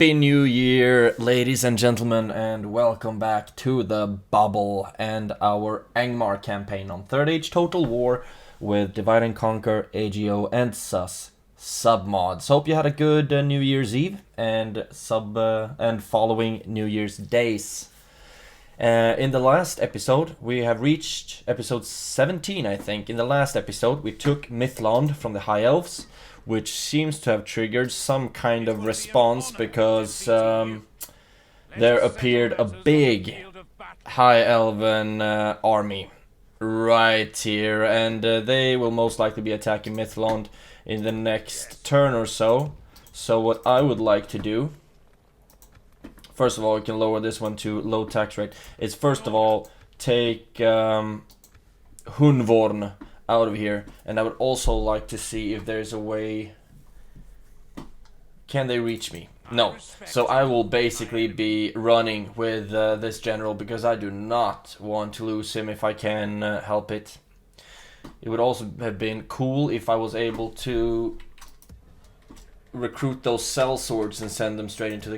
Happy New Year, ladies and gentlemen, and welcome back to the Bubble and our Angmar campaign on Third Age Total War with Divide and Conquer, AGO and SUS submods. Hope you had a good New Year's Eve and following New Year's days. In the last episode, we have reached episode 17, I think. In the last episode, we took Mythland from the High Elves, which seems to have triggered some kind of response because there appeared a big High Elven army right here, and they will most likely be attacking Mythland in the next turn or so. So what I would like to do, first of all, we can lower this one to low tax rate, is first of all take Hunvorn out of here, and I would also like to see if there's a way. Can they reach me? No. So I will basically be running with this general because I do not want to lose him if I can help it. It would also have been cool if I was able to recruit those cell swords and send them straight into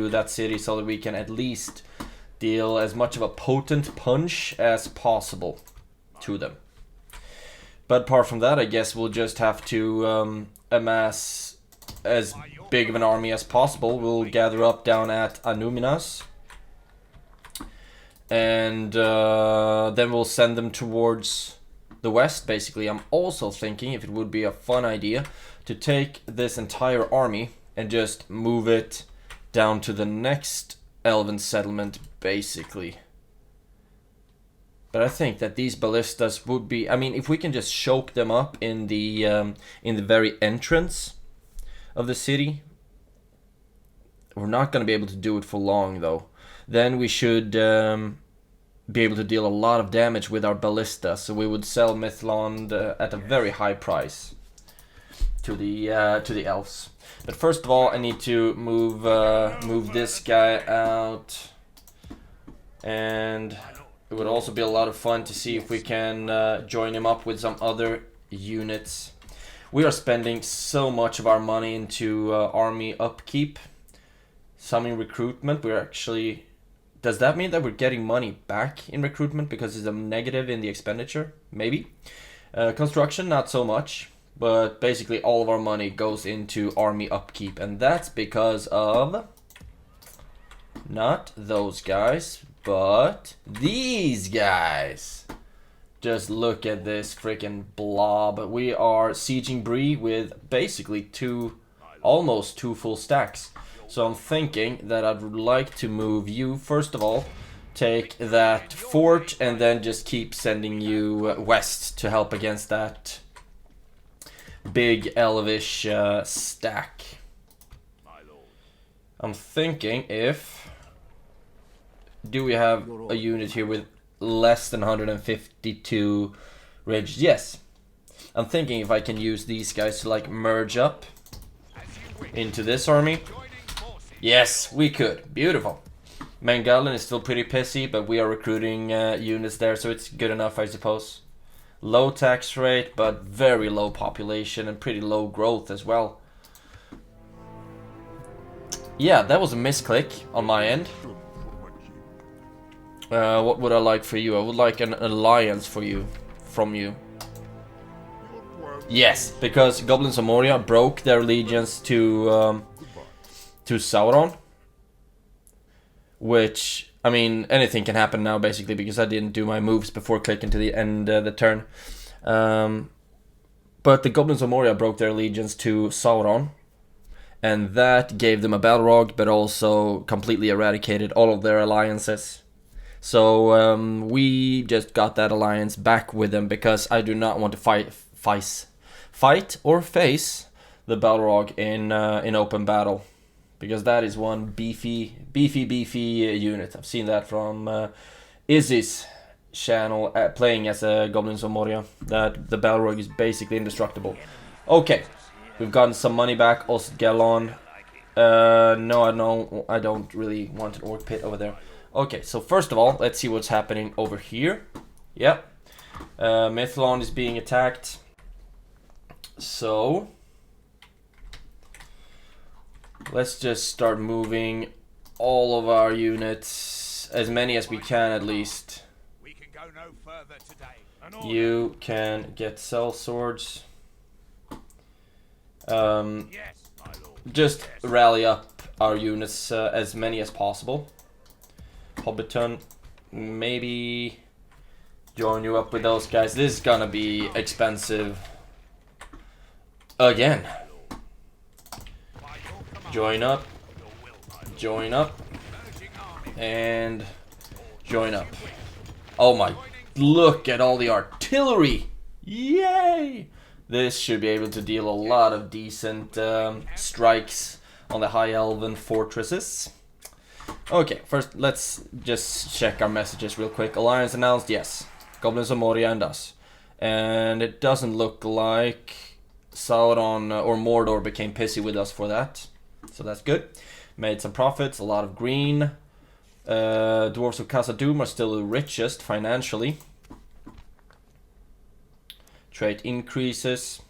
that city so that we can at least deal as much of a potent punch as possible to them. But apart from that, I guess we'll just have to amass as big of an army as possible. We'll gather up down at Anuminas, and then we'll send them towards the west, basically. I'm also thinking if it would be a fun idea to take this entire army and just move it down to the next elven settlement, basically. But I think that these ballistas would be, I mean, if we can just choke them up in the very entrance of the city. We're not going to be able to do it for long, though. Then we should be able to deal a lot of damage with our ballista, so we would sell Mythland at a very high price to the elves. But first of all, I need to move this guy out, and it would also be a lot of fun to see if we can join him up with some other units. We are spending so much of our money into army upkeep, some in recruitment. We're actually... Does that mean that we're getting money back in recruitment because it's a negative in the expenditure? Maybe. Construction, not so much. But basically all of our money goes into army upkeep. And that's because of... not those guys, but these guys. Just look at this freaking blob. We are sieging BREE with basically almost two full stacks. So I'm thinking that I'd like to move you, first of all, take that fort, and then just keep sending you west to help against that big elvish stack. I'm thinking if... do we have a unit here with less than 152 rage? Yes. I'm thinking if I can use these guys to like merge up into this army. Yes, we could. Beautiful. Mangalan is still pretty pissy, but we are recruiting units there, so it's good enough, I suppose. Low tax rate, but very low population and pretty low growth as well. Yeah, that was a misclick on my end. What would I like for you? I would like an alliance from you. Yes, because Goblins of Moria broke their allegiance to Sauron. Which, I mean, anything can happen now, basically, because I didn't do my moves before clicking to the end the turn. But the Goblins of Moria broke their allegiance to Sauron, and that gave them a Balrog, but also completely eradicated all of their alliances. So we just got that alliance back with them because I do not want to fight or face the Balrog in open battle, because that is one beefy unit. I've seen that from Izzy's channel playing as a Goblins of Moria, that the Balrog is basically indestructible. Okay, we've gotten some money back. Ostgalon. No, I don't really want an orc pit over there. Okay, so first of all, let's see what's happening over here. Yep. Mythland is being attacked. So Let's just start moving all of our units, as many as we can at least. We can go no further today. You can get cell swords. Yes, my lord. Just rally up our units, as many as possible. Hobbiton, maybe join you up with those guys. This is gonna be expensive again. Join up, and join up. Oh my, look at all the artillery! Yay! This should be able to deal a lot of decent strikes on the high elven fortresses. Okay, first let's just check our messages real quick. Alliance announced, yes. Goblins of Moria and us. And it doesn't look like Sauron or Mordor became pissy with us for that. So that's good. Made some profits, a lot of green. Dwarves of Khazad-dûm are still the richest financially. Trade increases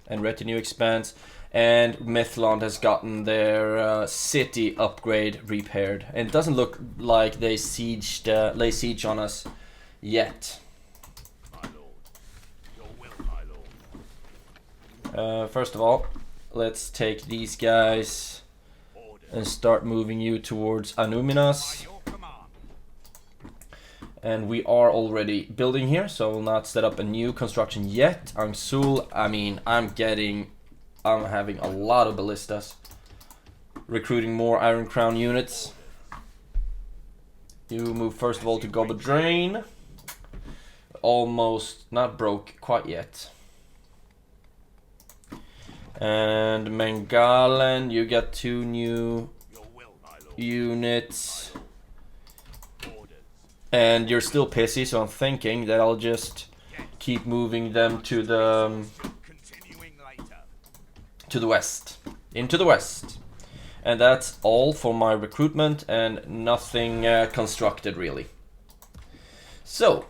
and retinue expands. And Mythland has gotten their city upgrade repaired. And it doesn't look like they lay siege on us yet. First of all, let's take these guys and start moving you towards Anuminas. And we are already building here, so I will not set up a new construction yet. Angsul, I mean, I'm having a lot of ballistas. Recruiting more Iron Crown units. You move first of all to Gobodrain. Almost not broke quite yet. And Mengalen, you got 2 new units. And you're still pissy, so I'm thinking that I'll just keep moving them to the west. Into the west. And that's all for my recruitment and nothing constructed really. So,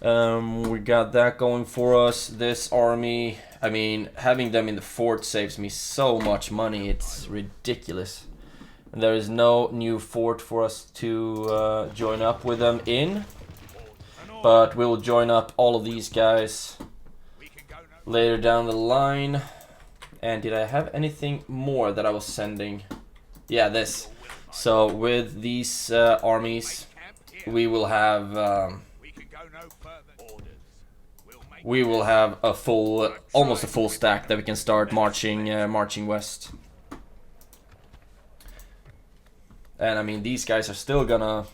we got that going for us. This army, I mean, having them in the fort saves me so much money. It's ridiculous. And there is no new fort for us to join up with them in. But we'll join up all of these guys later down the line. And did I have anything more that I was sending? Yeah, this. So with these armies, we will have a full, almost a full stack that we can start marching west. And I mean, these guys are still gonna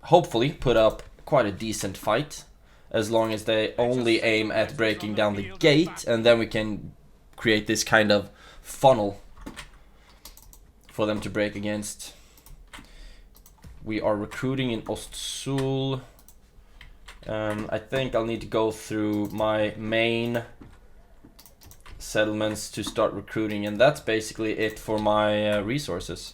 hopefully put up quite a decent fight, as long as they only aim at breaking down the gate, and then we can create this kind of funnel for them to break against. We are recruiting in Ostsul. I think I'll need to go through my main settlements to start recruiting, and that's basically it for my resources.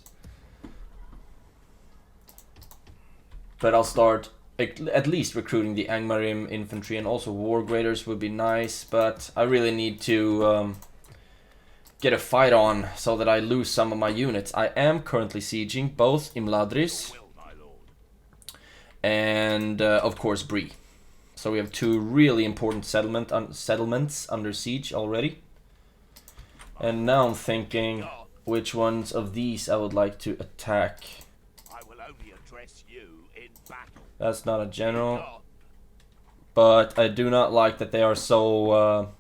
But I'll start at least recruiting the Angmarim infantry, and also war graders would be nice, but I really need to get a fight on so that I lose some of my units. I am currently sieging both Imladris and of course BREE. So we have 2 really important settlements under siege already. And now I'm thinking which ones of these I would like to attack. That's not a general, but I do not like that they are so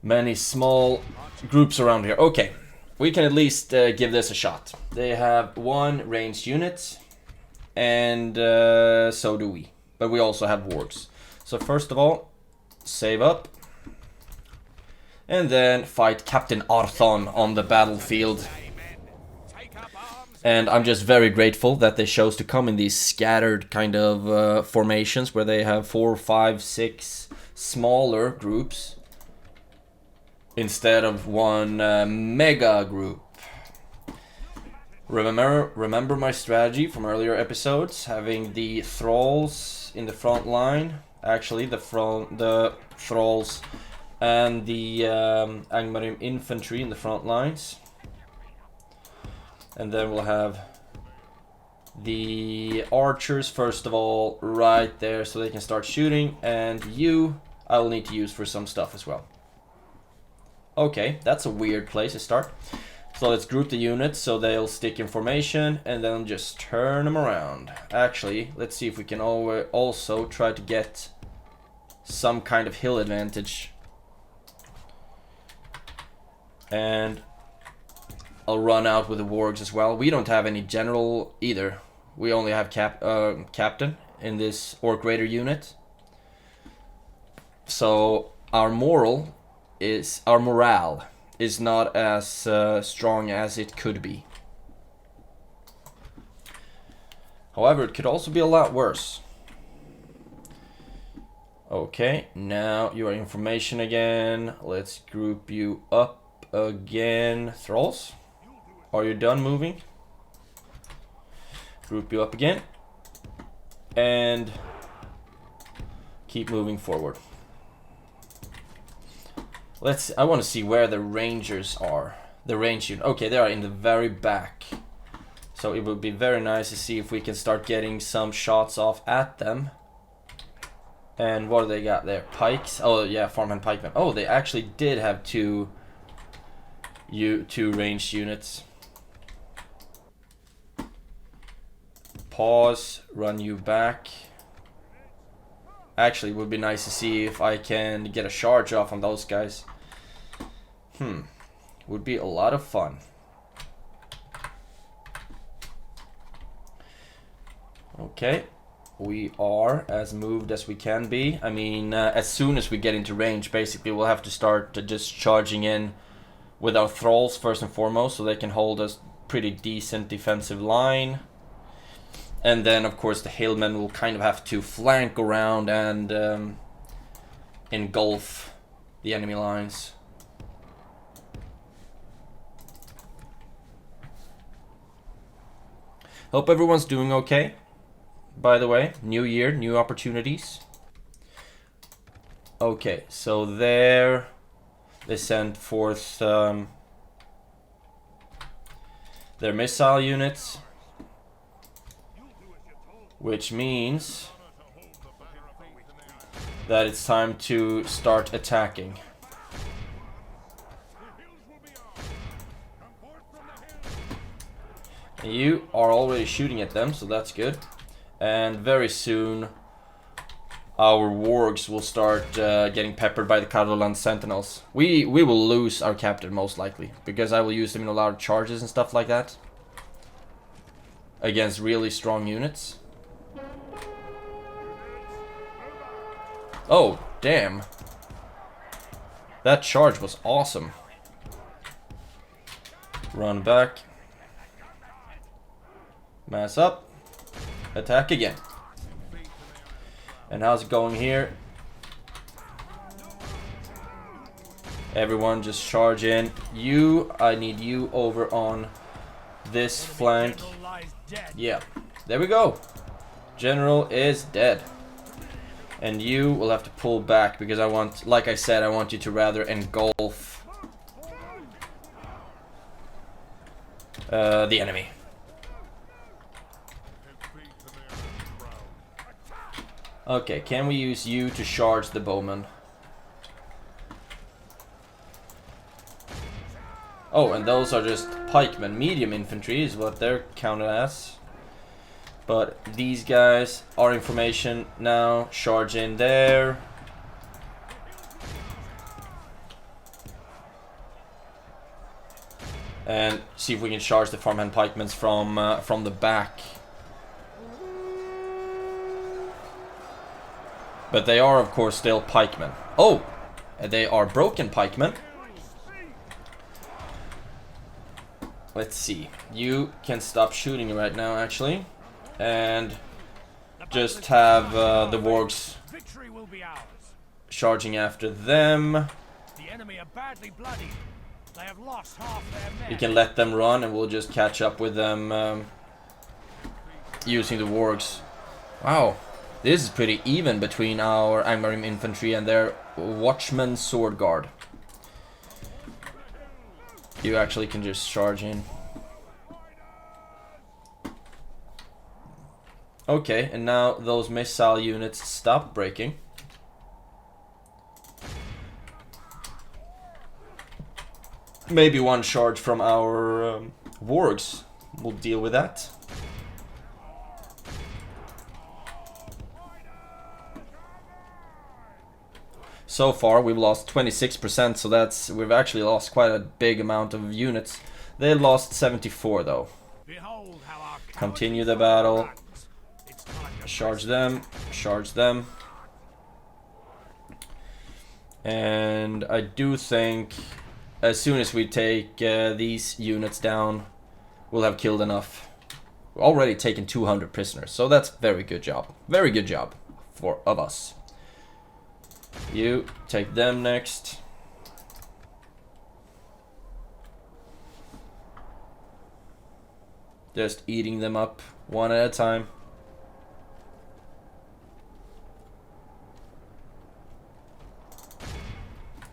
many small groups around here. Okay, we can at least give this a shot. They have 1 ranged unit, and so do we. But we also have wards. So first of all, save up, and then fight Captain Arthon on the battlefield. And I'm just very grateful that they chose to come in these scattered kind of formations where they have 4, 5, 6 smaller groups instead of one mega group. Remember my strategy from earlier episodes, having the thralls in the front line. Actually, the thralls and the Angmarim infantry in the front lines. And then we'll have the archers first of all right there so they can start shooting, and you I will need to use for some stuff as well. Okay, that's a weird place to start. So let's group the units so they'll stick in formation and then just turn them around. Actually, let's see if we can also try to get some kind of hill advantage. And I'll run out with the wargs as well. We don't have any general either. We only have captain in this orc raider unit. So our morale is not as strong as it could be. However, it could also be a lot worse. Okay, now you are information again. Let's group you up again. Thralls, are you done moving? Group you up again. And keep moving forward. I want to see where the rangers are. The range unit. Okay, they are in the very back. So it would be very nice to see if we can start getting some shots off at them. And what do they got there? Pikes? Oh yeah, farmhand pikemen. Oh, they actually did have two ranged units. Pause, run you back. Actually, it would be nice to see if I can get a charge off on those guys. Would be a lot of fun. Okay, we are as moved as we can be. I mean, as soon as we get into range, basically we'll have to start just charging in with our thralls first and foremost, so they can hold a pretty decent defensive line. And then, of course, the hillmen will kind of have to flank around and engulf the enemy lines. Hope everyone's doing okay. By the way, new year, new opportunities. Okay, so there they sent forth their missile units, which means that it's time to start attacking. You are already shooting at them, so that's good. And very soon our wargs will start getting peppered by the Kadolan sentinels. We will lose our captain most likely, because I will use them in a lot of charges and stuff like that against really strong units. Oh, damn. That charge was awesome. Run back. Mass up. Attack again. And how's it going here? Everyone just charge in. I need you over on this flank. Yeah, there we go. General is dead. And you will have to pull back because I want, like I said, I want you to rather engulf the enemy. Okay, can we use you to charge the bowmen? Oh, and those are just pikemen. Medium infantry is what they're counted as. But these guys are information now. Charge in there. And see if we can charge the farmhand pikemen from the back. But they are, of course, still pikemen. Oh! They are broken pikemen. Let's see. You can stop shooting right now, actually. And just have the wargs charging after them. The enemy are badly bloodied. They have lost half their men. You can let them run and we'll just catch up with them using the wargs. Wow. This is pretty even between our Angmar infantry and their watchman sword guard. You actually can just charge in. Okay, and now those missile units stop breaking. Maybe one charge from our wargs will deal with that. So far we've lost 26%, so we've actually lost quite a big amount of units. They lost 74 though. Continue the battle. Charge them, charge them. And I do think as soon as we take these units down, we'll have killed enough. We're already taken 200 prisoners, so that's very good job. Very good job of us. You take them next. Just eating them up one at a time.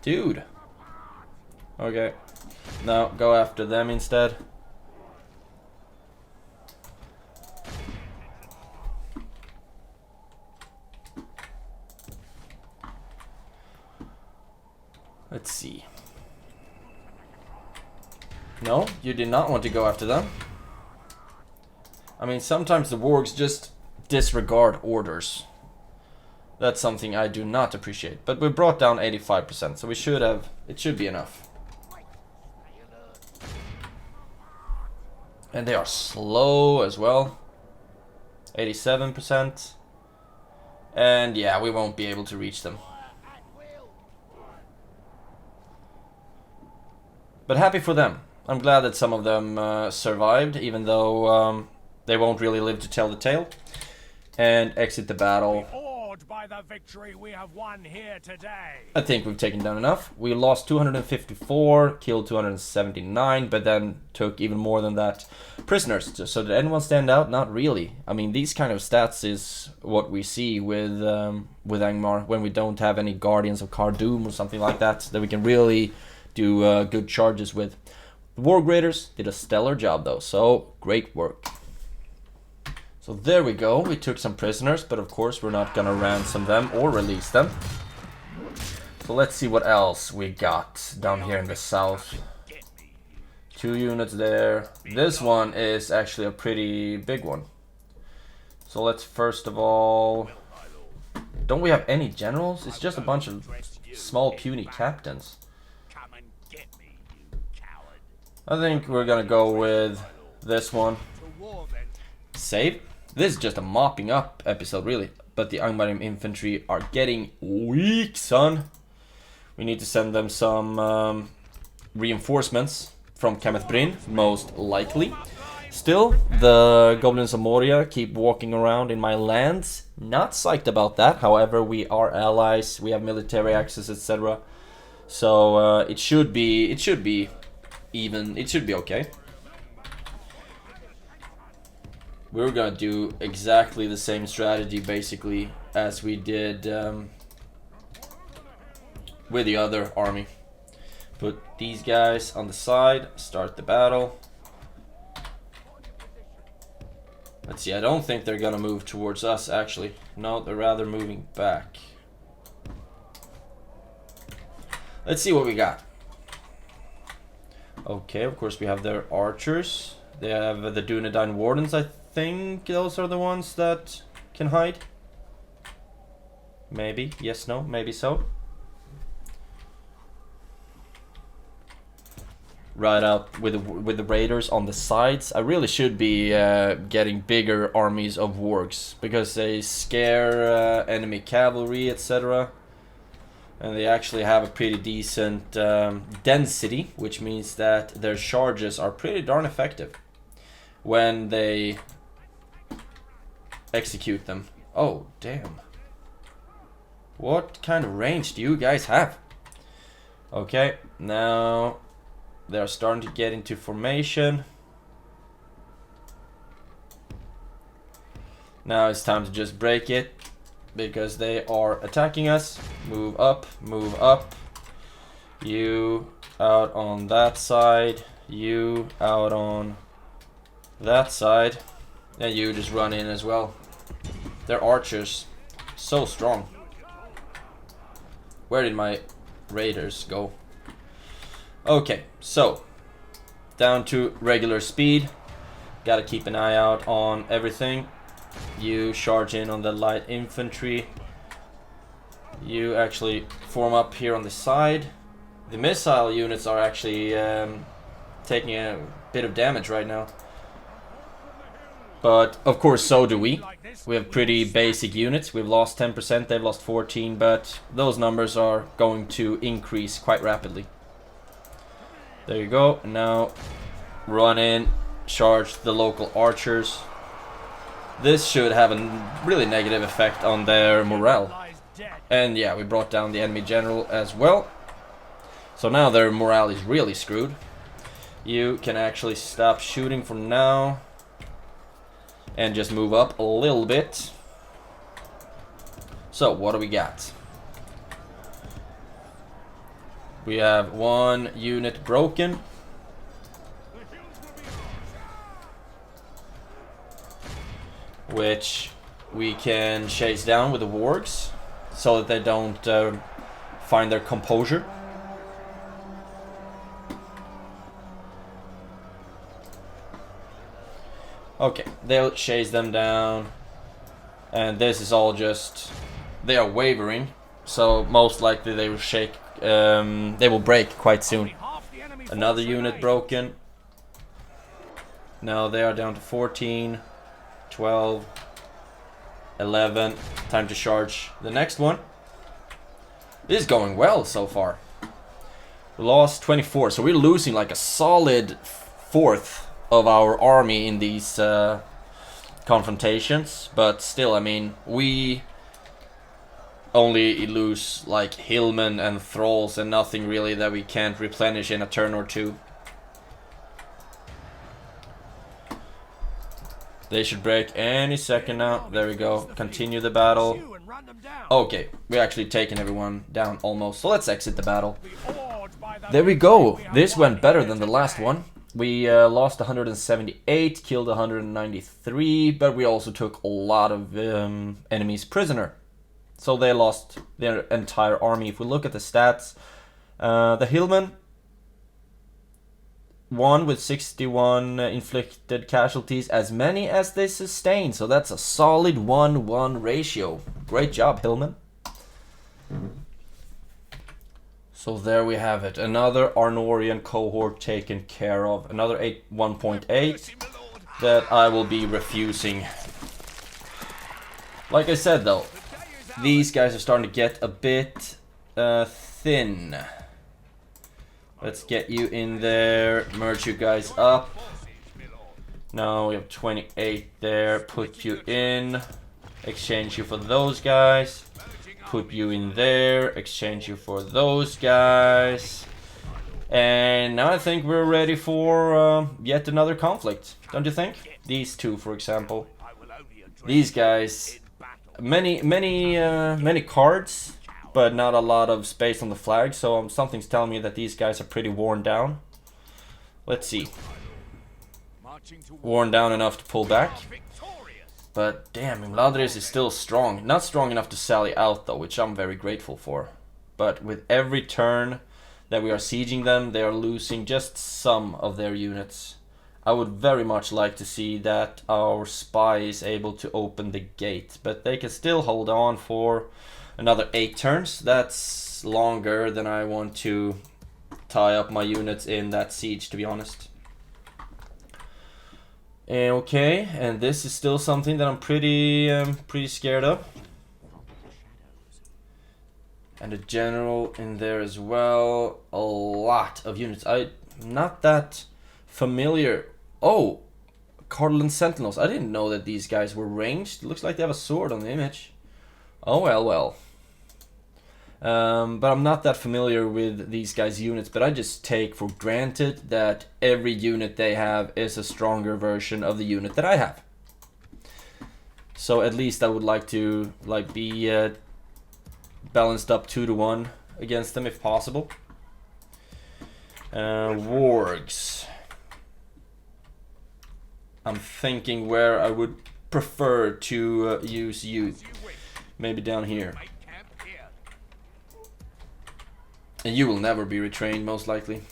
Dude. Okay. Now go after them instead. Let's see. No, you did not want to go after them. I mean, sometimes the wargs just disregard orders. That's something I do not appreciate. But we brought down 85%, so it should be enough. And they are slow as well. 87%. And yeah, we won't be able to reach them. But happy for them. I'm glad that some of them survived, even though they won't really live to tell the tale. And exit the battle. By the victory we have won here today. I think we've taken down enough. We lost 254, killed 279, but then took even more than that prisoners. So did anyone stand out? Not really. I mean, these kind of stats is what we see with Angmar when we don't have any Guardians of Cardoom or something like that we can really do good charges with. The War Graders did a stellar job though, so great work. So there we go, we took some prisoners, but of course we're not gonna ransom them or release them. So let's see what else we got down here in the south. 2 units there. This one is actually a pretty big one. So let's first of all... Don't we have any generals? It's just a bunch of small puny captains. I think we're gonna go with this one. Save. This is just a mopping up episode, really. But the Angmar infantry are getting weak, son. We need to send them some reinforcements from Kameth Bryn, most likely. Still, the Goblins of Moria keep walking around in my lands. Not psyched about that. However, we are allies. We have military access, etc. So it should be even. It should be okay. We're gonna do exactly the same strategy basically as we did with the other army. Put these guys on the side, start the battle. Let's see, I don't think they're gonna move towards us actually. No, they're rather moving back. Let's see what we got. Okay, of course we have their archers. They have the Dunedain wardens, I think those are the ones that can hide. Maybe, yes, no, maybe so. Right out with the raiders on the sides. I really should be getting bigger armies of wargs because they scare enemy cavalry, etc. And they actually have a pretty decent density, which means that their charges are pretty darn effective when they execute them. Oh, damn. What kind of range do you guys have? Okay, now they're starting to get into formation. Now it's time to just break it because they are attacking us. Move up, move up. You out on that side. You out on that side. And you just run in as well. Their archers, so strong. Where did my raiders go? Okay, so down to regular speed. Gotta keep an eye out on everything. You charge in on the light infantry. You actually form up here on the side. The missile units are actually taking a bit of damage right now. But of course so do we. We have pretty basic units. We've lost 10%, they've lost 14%, but those numbers are going to increase quite rapidly. There you go. Now run in, charge the local archers. This should have a really negative effect on their morale. And yeah, we brought down the enemy general as well. So now their morale is really screwed. You can actually stop shooting for now. And just move up a little bit. So what do we got? We have one unit broken. Which we can chase down with the wargs. So that they don't find their composure. Okay, they'll chase them down. And this is all just... They are wavering. So most likely they will shake... they will break quite soon. Another unit broken. Now they are down to 14, 12, 11. Time to charge the next one. This is going well so far. We lost 24, so we're losing like a solid fourth of our army in these confrontations. But still, I mean, we only lose like hillmen and thralls and nothing really that we can't replenish in a turn or two. They should break any second now. There we go. Continue the battle. Okay, we're actually taking everyone down almost. So let's exit the battle. There we go. This went better than the last one. We lost 178, killed 193, but we also took a lot of enemies prisoner. So they lost their entire army. If we look at the stats, the hillmen won with 61 inflicted casualties, as many as they sustained. So that's a solid 1-1 ratio. Great job, hillmen. So there we have it. Another Arnorian cohort taken care of. Another 1.8 that I will be refusing. Like I said though, these guys are starting to get a bit thin. Let's get you in there, merge you guys up. Now we have 28 there, put you in, exchange you for those guys. Put you in there, exchange you for those guys. And now I think we're ready for yet another conflict, don't you think? These two, for example. These guys, many cards, but not a lot of space on the flag, so something's telling me that these guys are pretty worn down. Let's see. Worn down enough to pull back. But damn, Imladris is still strong. Not strong enough to sally out though, which I'm very grateful for. But with every turn that we are sieging them, they are losing just some of their units. I would very much like to see that our spy is able to open the gate, but they can still hold on for another 8 turns. That's longer than I want to tie up my units in that siege, to be honest. Okay, and this is still something that I'm pretty scared of. And a general in there as well. A lot of units. I'm not that familiar. Oh, Cardinal Sentinels. I didn't know that these guys were ranged. It looks like they have a sword on the image. Oh well. But I'm not that familiar with these guys' units, but I just take for granted that every unit they have is a stronger version of the unit that I have. So at least I would like to be balanced up 2-to-1 against them if possible. Wargs. I'm thinking where I would prefer to use you. Maybe down here. Make camp here. And you will never be retrained, most likely.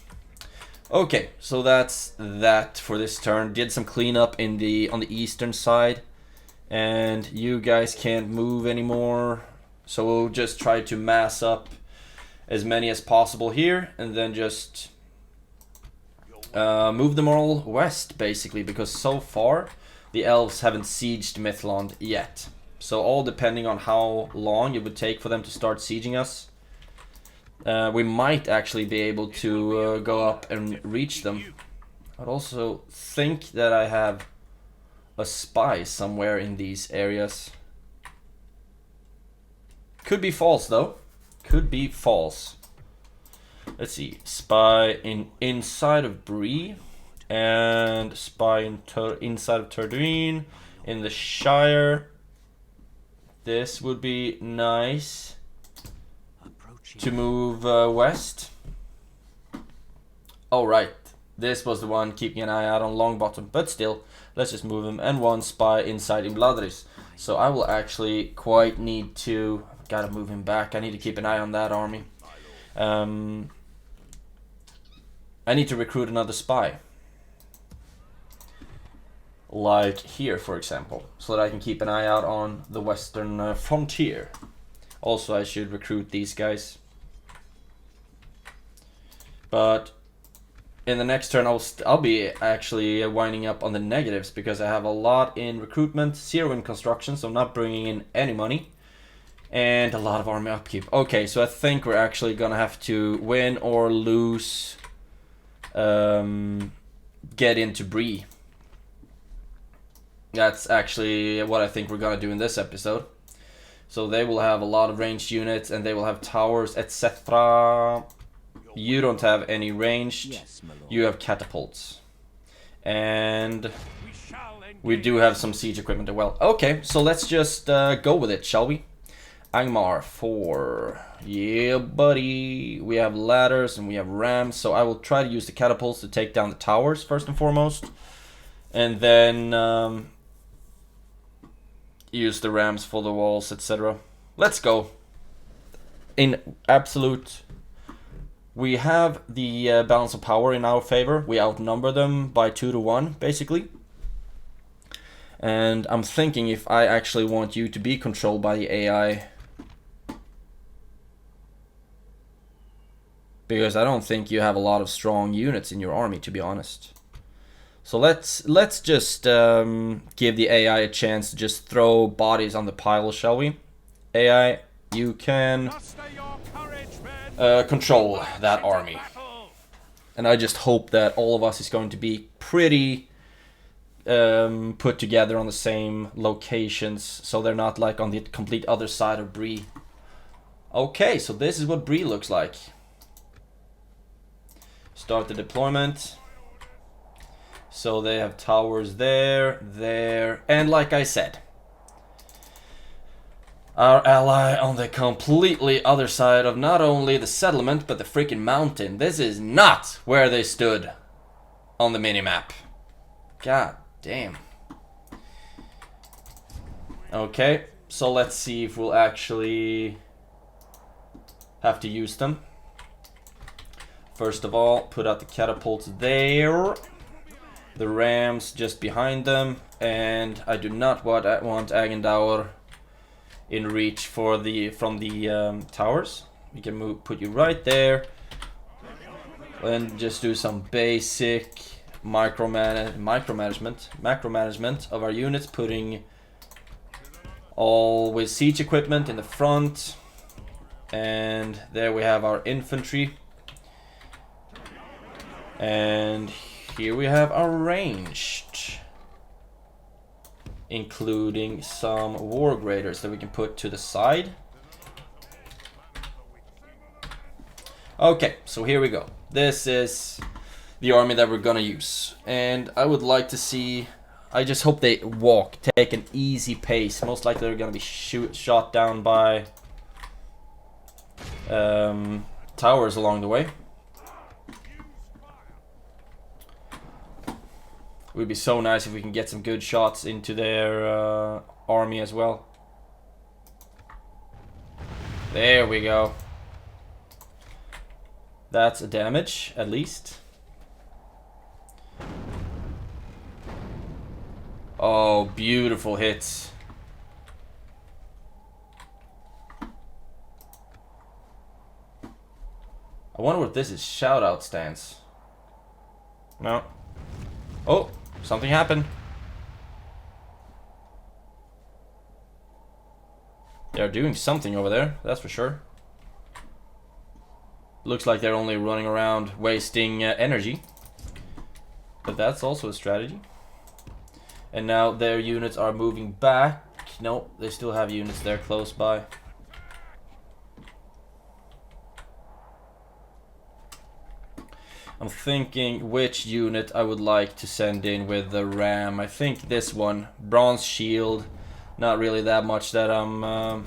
Okay, so that's that for this turn. Did some cleanup in on the eastern side. And you guys can't move anymore. So we'll just try to mass up as many as possible here. And then just move them all west, basically. Because so far, the elves haven't sieged Mythlond yet. So all depending on how long it would take for them to start sieging us. We might actually be able to go up and reach them. I'd also think that I have a spy somewhere in these areas. Could be false though. Could be false. Let's see. Spy inside of BREE. And spy inside of Turduin. In the Shire. This would be nice to move west. Oh right, this was the one keeping an eye out on Longbottom, but still, let's just move him. And one spy inside in Bladris. So I will actually quite need to, gotta move him back. I need to keep an eye on that army. I need to recruit another spy. Like here, for example, so that I can keep an eye out on the western frontier. Also, I should recruit these guys. But in the next turn, I'll be actually winding up on the negatives because I have a lot in recruitment, 0 in construction, so I'm not bringing in any money, and a lot of army upkeep. Okay, so I think we're actually gonna have to win or lose, get into BREE. That's actually what I think we're gonna do in this episode. So they will have a lot of ranged units and they will have towers, etc. You don't have any ranged. You have catapults. And we do have some siege equipment as well. Okay, so let's just go with it, shall we? Angmar 4. Yeah, buddy. We have ladders and we have rams. So I will try to use the catapults to take down the towers first and foremost. And then use the rams for the walls, etc. Let's go. In absolute, we have the balance of power in our favor. We outnumber them by 2 to 1, basically. And I'm thinking if I actually want you to be controlled by the AI, because I don't think you have a lot of strong units in your army, to be honest. So let's just give the AI a chance to just throw bodies on the pile, shall we? AI, you can control that army. And I just hope that all of us is going to be pretty put together on the same locations, so they're not like on the complete other side of BREE. Okay, so this is what BREE looks like. Start the deployment. So they have towers there, there, and like I said, our ally on the completely other side of not only the settlement, but the freaking mountain. This is not where they stood on the minimap. God damn. Okay, so let's see if we'll actually have to use them. First of all, put out the catapults there. The rams just behind them, and I do not want Agendaur in reach for from the towers. We can put you right there, and just do some basic macromanagement of our units, putting all with siege equipment in the front, and there we have our infantry, and here we have our ranged, including some war graders that we can put to the side. Okay, so here we go. This is the army that we're gonna use, and I would like to see, I just hope they take an easy pace. Most likely they're gonna be shot down by towers along the way. It would be so nice if we can get some good shots into their army as well. There we go. That's a damage, at least. Oh, beautiful hits. I wonder what this is. Shoutout stance. No. Oh, something happened. They're doing something over there, that's for sure. Looks like they're only running around wasting energy. But that's also a strategy. And now their units are moving back. No, they still have units there close by. I'm thinking which unit I would like to send in with the ram. I think this one, bronze shield. Not really that much that I'm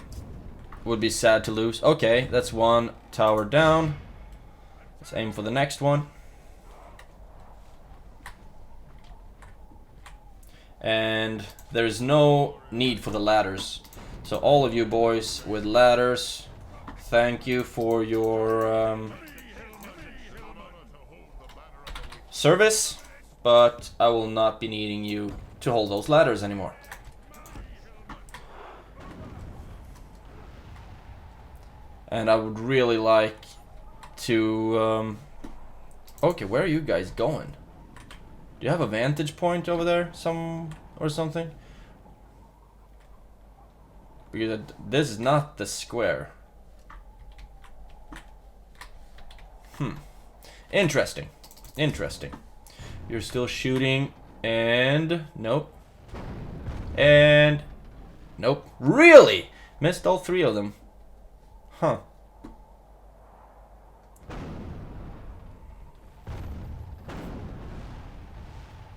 would be sad to lose. Okay, that's one tower down. Let's aim for the next one. And there's no need for the ladders. So all of you boys with ladders, thank you for your service, but I will not be needing you to hold those ladders anymore. And I would really like to okay, where are you guys going? Do you have a vantage point over there or something? Because this is not the square. Interesting. Interesting. You're still shooting and nope. And nope. Really? Missed all three of them. Huh.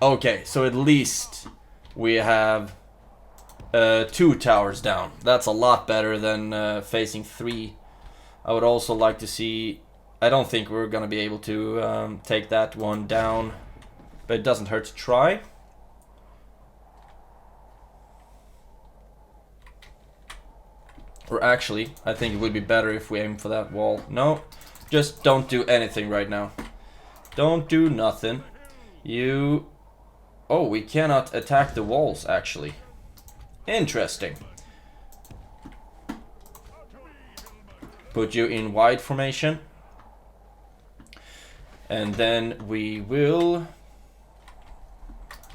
Okay, so at least we have 2 towers down. That's a lot better than facing 3. I would also like to see... I don't think we're gonna be able to take that one down, but it doesn't hurt to try. Or actually, I think it would be better if we aim for that wall. No, just don't do anything right now. Don't do nothing. You... Oh, we cannot attack the walls, actually. Interesting. Put you in wide formation. And then we will...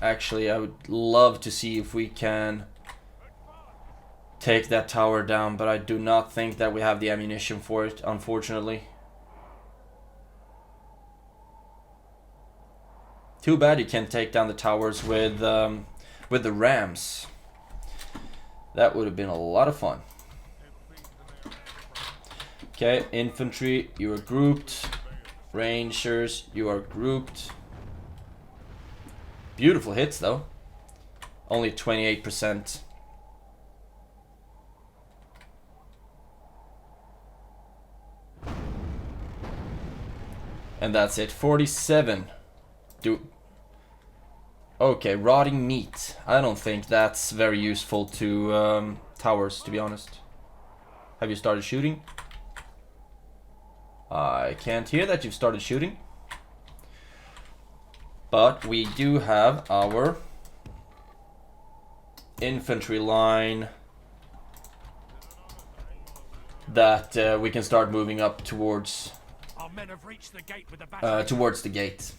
Actually, I would love to see if we can take that tower down, but I do not think that we have the ammunition for it, unfortunately. Too bad you can't take down the towers with the rams. That would have been a lot of fun. Okay, infantry, you are grouped. Rangers, you are grouped. Beautiful hits, though. Only 28%. And that's it. 47. Okay, rotting meat. I don't think that's very useful to towers, to be honest. Have you started shooting? I can't hear that you've started shooting. But we do have our infantry line that we can start moving up towards Our men have reached the gate with the battery. towards the gate.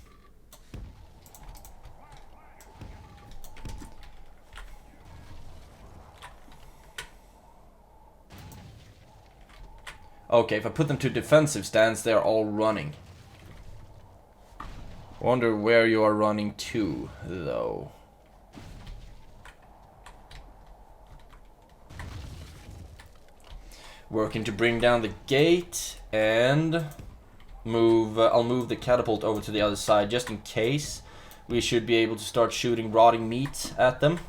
Okay, if I put them to defensive stance, they're all running. Wonder where you are running to, though. Working to bring down the gate and move. I'll move the catapult over to the other side just in case. We should be able to start shooting rotting meat at them.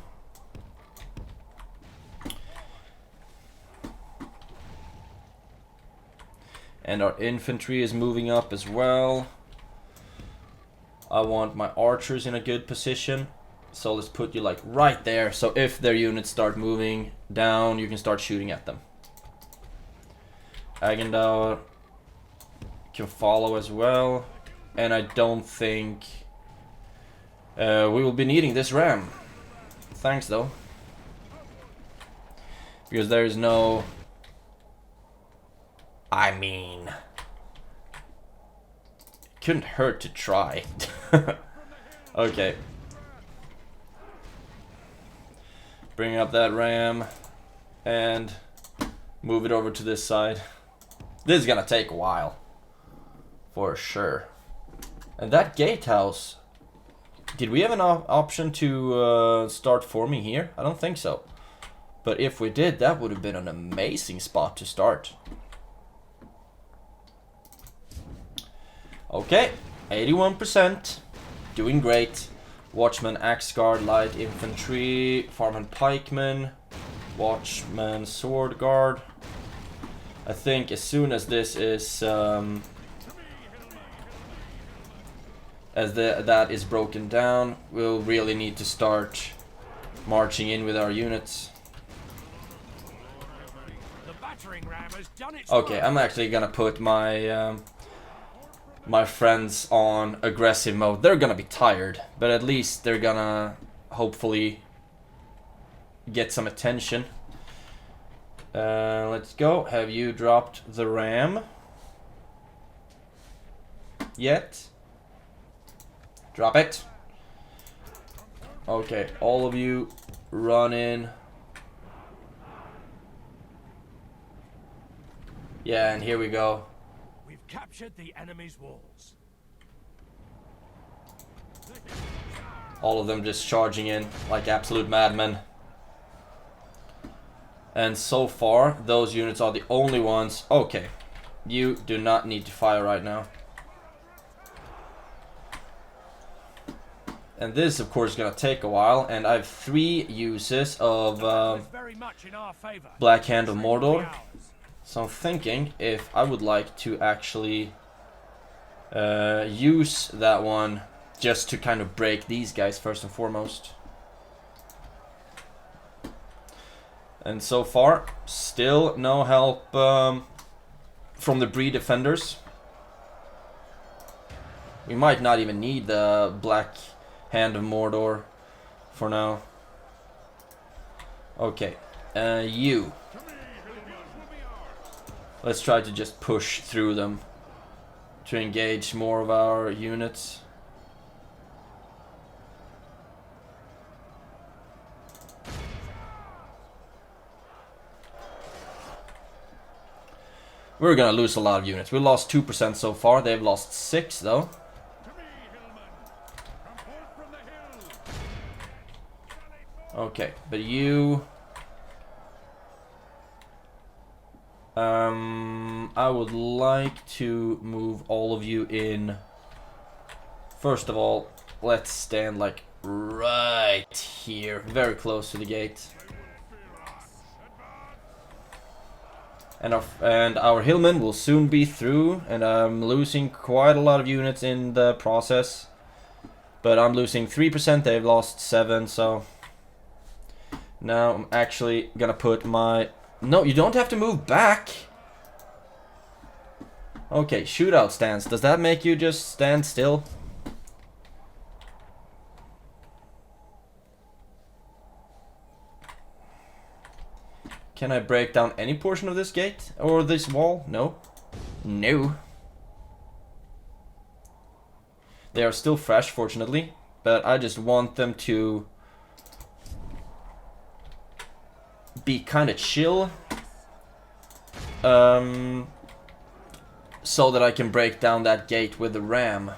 And our infantry is moving up as well. I want my archers in a good position. So let's put you like right there. So if their units start moving down, you can start shooting at them. Agendauer can follow as well. And I don't think we will be needing this ram. Thanks though. Because there is no... I mean... couldn't hurt to try. Okay. Bring up that ram and move it over to this side. This is gonna take a while. For sure. And that gatehouse... did we have an option to start forming here? I don't think so. But if we did, that would have been an amazing spot to start. Okay, 81%. Doing great. Watchman, Axe Guard, Light Infantry, Farmman, Pikeman, Watchman, Sword Guard. I think as soon as this is... that is broken down, we'll really need to start marching in with our units. The battering ram has done its Okay, work. I'm actually gonna put my my friends on aggressive mode. They're gonna be tired, but at least they're gonna hopefully get some attention. Let's go. Have you dropped the ram yet? Drop it. Okay, all of you run in. Yeah, and here we go. We've captured the enemy's walls. All of them just charging in like absolute madmen. And so far, those units are the only ones. Okay, you do not need to fire right now. And this, of course, is going to take a while. And I have 3 uses of Very much in our favor. Black Hand of Mordor. So I'm thinking if I would like to actually use that one just to kind of break these guys first and foremost. And so far, still no help from the BREE defenders. We might not even need the Black Hand of Mordor for now. Okay, you. Let's try to just push through them to engage more of our units. We're gonna lose a lot of units. We lost 2% so far. They've lost 6 though. Okay, but you... I would like to move all of you in. First of all, let's stand like right here, very close to the gate. And our hillmen will soon be through, and I'm losing quite a lot of units in the process. But I'm losing 3%, they've lost 7, so... Now I'm actually gonna put my... No, you don't have to move back! Okay, shootout stance. Does that make you just stand still? Can I break down any portion of this gate? Or this wall? No. No. They are still fresh, fortunately. But I just want them to be kind of chill. So that I can break down that gate with the ram.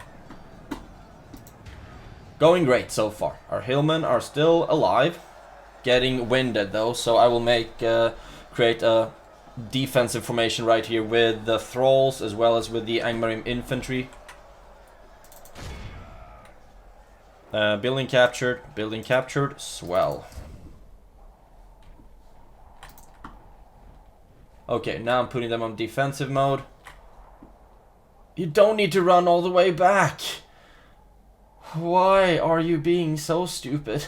Going great so far. Our hillmen are still alive. Getting winded though, so I will create a defensive formation right here with the thralls as well as with the Angmar infantry. Building captured, swell. Okay, now I'm putting them on defensive mode. You don't need to run all the way back. Why are you being so stupid?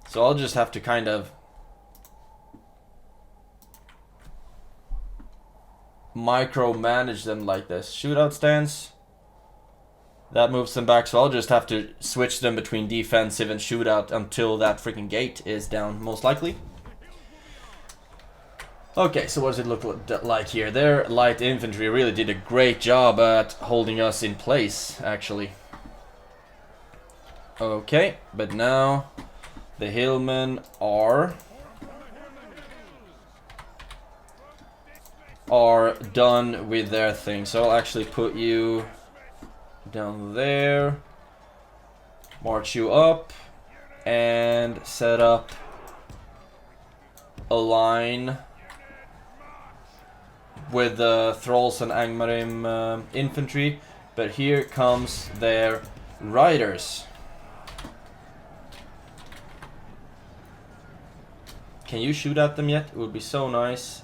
So I'll just have to kind of micromanage them like this. Shootout stance. That moves them back, so I'll just have to switch them between defensive and shootout until that freaking gate is down, most likely. Okay, so what does it look like here? Their light infantry really did a great job at holding us in place, actually. Okay, but now the hillmen are done with their thing. So I'll actually put you down there, march you up, and set up a line with the Thralls and Angmarim infantry. But here comes their riders. Can you shoot at them yet? It would be so nice.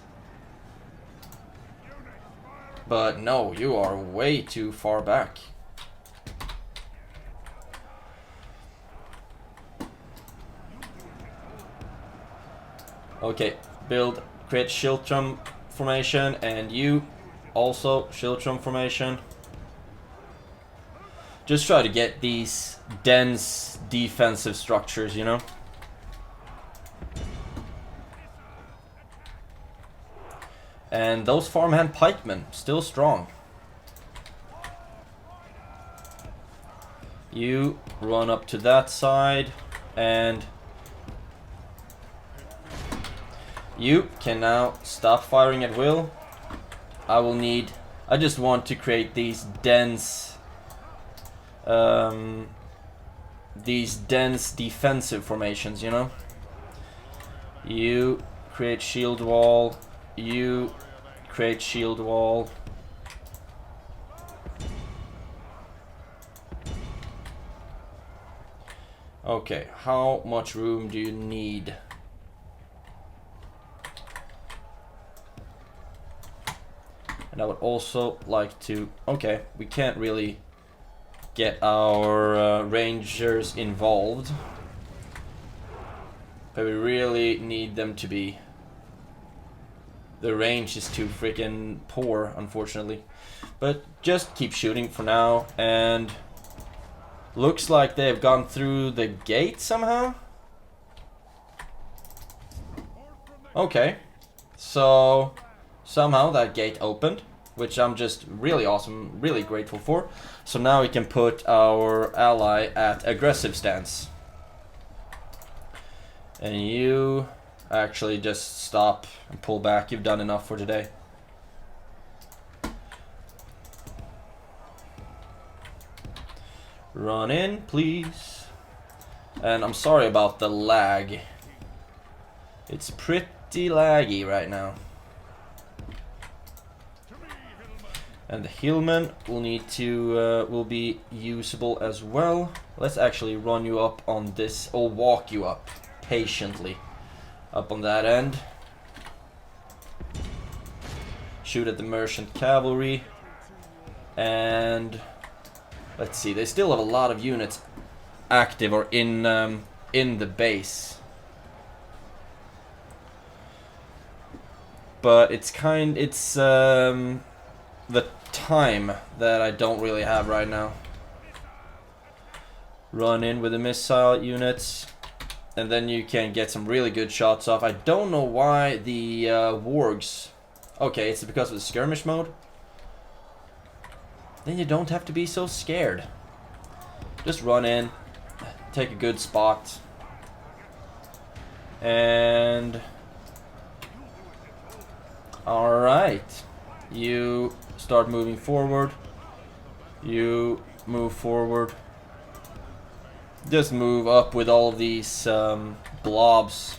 But no, you are way too far back. Okay, create Schiltrum formation, and you also Schiltrum formation. Just try to get these dense defensive structures, you know? And those farmhand pikemen, still strong. You run up to that side, and you can now stop firing at will. I just want to create these dense defensive formations, you know? You create shield wall. You create shield wall. Okay, how much room do you need? And I would also like to... Okay, we can't really get our rangers involved. But we really need them to be. The range is too freaking poor, unfortunately. But just keep shooting for now. And looks like they've gone through the gate somehow. Okay. So somehow that gate opened, which I'm just really awesome, really grateful for. So now we can put our ally at aggressive stance. And you actually just stop and pull back. You've done enough for today. Run in, please. And I'm sorry about the lag. It's pretty laggy right now. And the hillmen will need to will be usable as well. Let's actually run you up on this, or walk you up patiently up on that end. Shoot at the merchant cavalry. And let's see, they still have a lot of units active or in the base. But it's the time that I don't really have right now. Run in with the missile units, and then you can get some really good shots off. I don't know why the wargs... Okay, it's because of the skirmish mode. Then you don't have to be so scared. Just run in, take a good spot, and... Alright. You start moving forward. You move forward. Just move up with all of these blobs.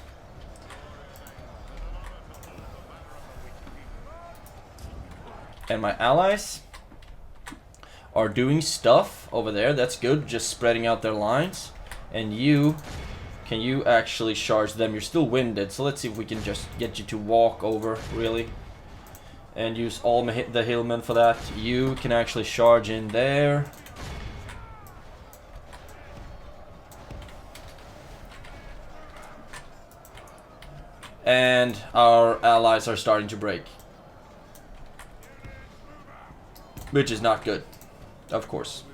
And my allies are doing stuff over there. That's good, just spreading out their lines. And you Can you actually charge them? You're still winded, so let's see if we can just get you to walk over, really. And use all the hillmen for that. You can actually charge in there. And our allies are starting to break. Which is not good, of course.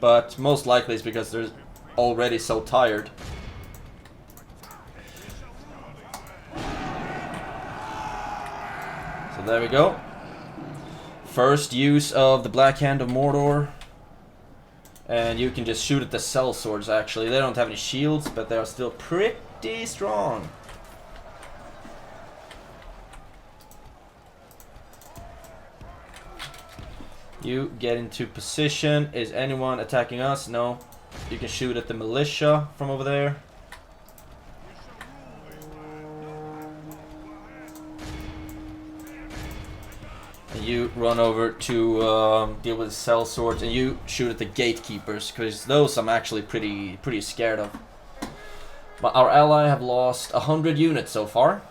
But most likely it's because they're already so tired. So there we go. First use of the Black Hand of Mordor. And you can just shoot at the sellswords actually. They don't have any shields, but they are still pretty strong. You get into position. Is anyone attacking us? No. You can shoot at the militia from over there. And you run over to deal with the sellswords, and you shoot at the gatekeepers, because those I'm actually pretty scared of. But our ally have lost 100 units so far.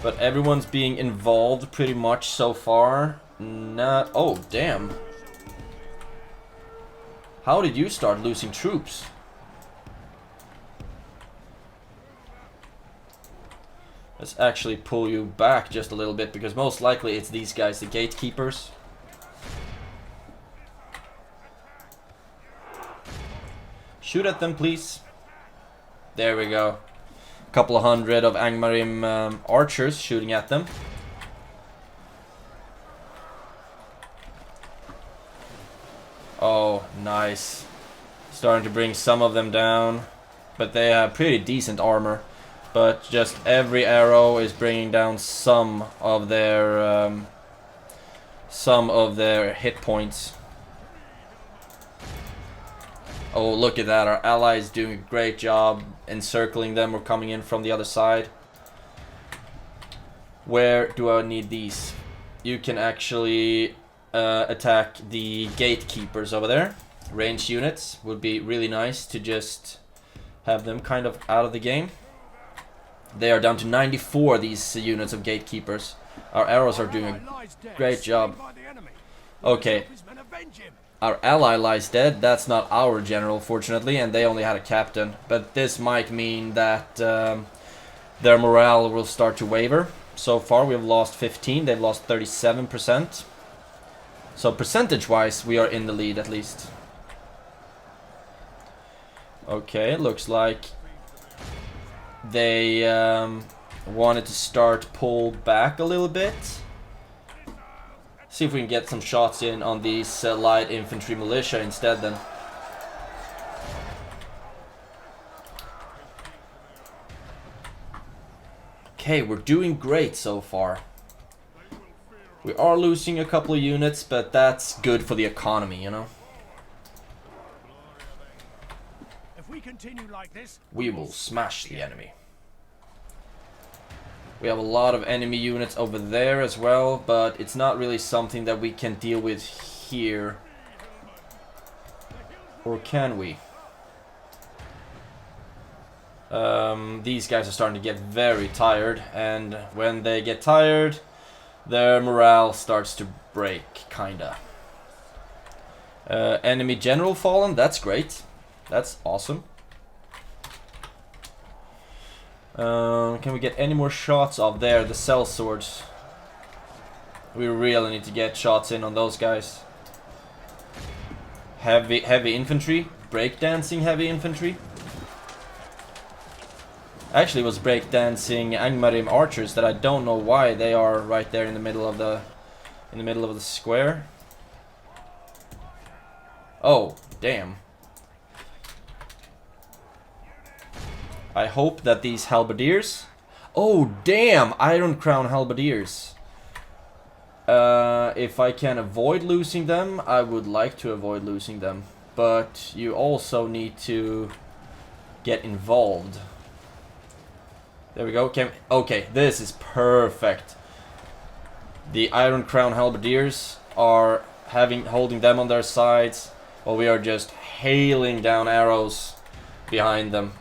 But everyone's being involved pretty much so far. Not. Oh, damn. How did you start losing troops? Let's actually pull you back just a little bit, because most likely it's these guys, the gatekeepers. Shoot at them, please. There we go. Couple of hundred of Angmarim archers shooting at them. Oh, nice. Starting to bring some of them down. But they have pretty decent armor. But just every arrow is bringing down some of their hit points. Oh, look at that. Our ally is doing a great job encircling them. We're coming in from the other side. Where do I need these? You can actually attack the gatekeepers over there. Ranged units would be really nice to just have them kind of out of the game. They are down to 94, these units of gatekeepers. Our arrows are doing a great job. Okay. Our ally lies dead. That's not our general, fortunately, and they only had a captain. But this might mean that their morale will start to waver. So far, we've lost 15. They've lost 37%. So percentage-wise, we are in the lead, at least. Okay, looks like they wanted to start pull back a little bit. See if we can get some shots in on these light infantry militia instead then. Okay, we're doing great so far. We are losing a couple of units, but that's good for the economy, you know? If we continue like this, we will smash the enemy. We have a lot of enemy units over there as well, but it's not really something that we can deal with here. Or can we? These guys are starting to get very tired, and when they get tired, their morale starts to break, kinda. Enemy general fallen, that's great. That's awesome. Can we get any more shots off there? The sellswords. We really need to get shots in on those guys. Heavy infantry. Breakdancing heavy infantry. Actually, it was breakdancing Angmarim archers that I don't know why they are right there in the middle of the square. Oh, damn. I hope that these halberdiers... Oh, damn! Iron Crown halberdiers. If I can avoid losing them, I would like to avoid losing them. But you also need to get involved. There we go. Okay, this is perfect. The Iron Crown halberdiers are holding them on their sides. While we are just hailing down arrows behind them.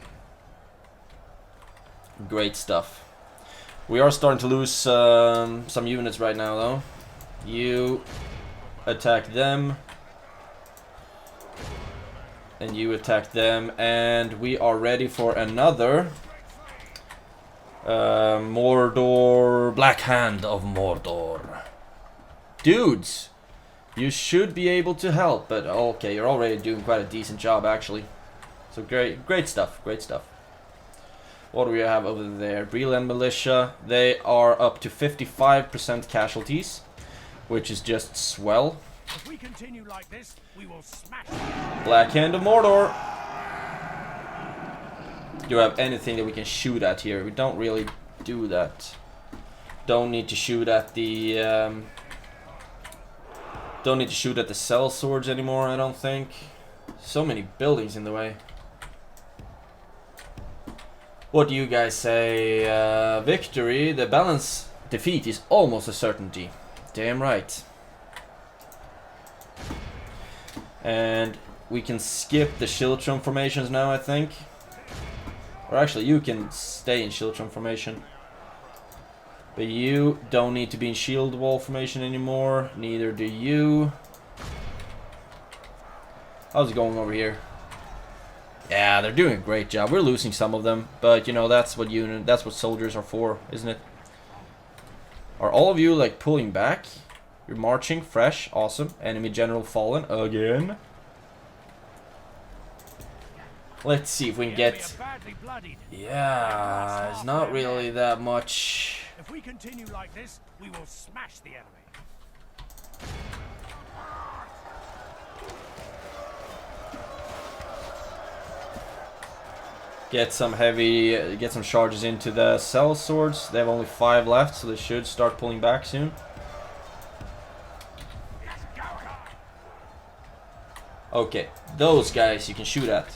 Great stuff. We are starting to lose some units right now, though. You attack them. And you attack them. And we are ready for another Mordor. Black Hand of Mordor. Dudes, you should be able to help. But okay, you're already doing quite a decent job, actually. So great stuff, great stuff. What do we have over there? BREE militia. They are up to 55% casualties, which is just swell. If we continue like this, we will smash. Black Hand of Mordor. Do you have anything that we can shoot at here? We don't really do that. Don't need to shoot at the cell swords anymore, I don't think. So many buildings in the way. What do you guys say? Victory, the balance defeat is almost a certainty. Damn right. And we can skip the Shiltron formations now, I think. Or actually, you can stay in Shiltron formation. But you don't need to be in shield wall formation anymore. Neither do you. How's it going over here? Yeah, they're doing a great job. We're losing some of them, but you know that's what soldiers are for, isn't it? Are all of you like pulling back? You're marching, fresh, awesome. Enemy general fallen again. Let's see if we can get. Yeah, it's not really that much. If we continue like this, we will smash the enemy. Get some charges into the cell swords. They have only 5 left, so they should start pulling back soon. Okay, those guys you can shoot at.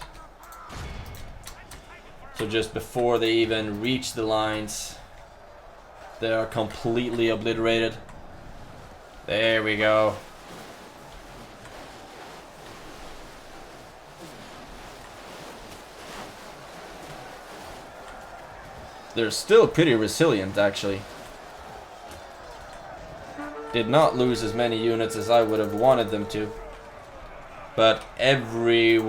So just before they even reach the lines, they are completely obliterated. There we go. They're still pretty resilient, actually. Did not lose as many units as I would have wanted them to. But every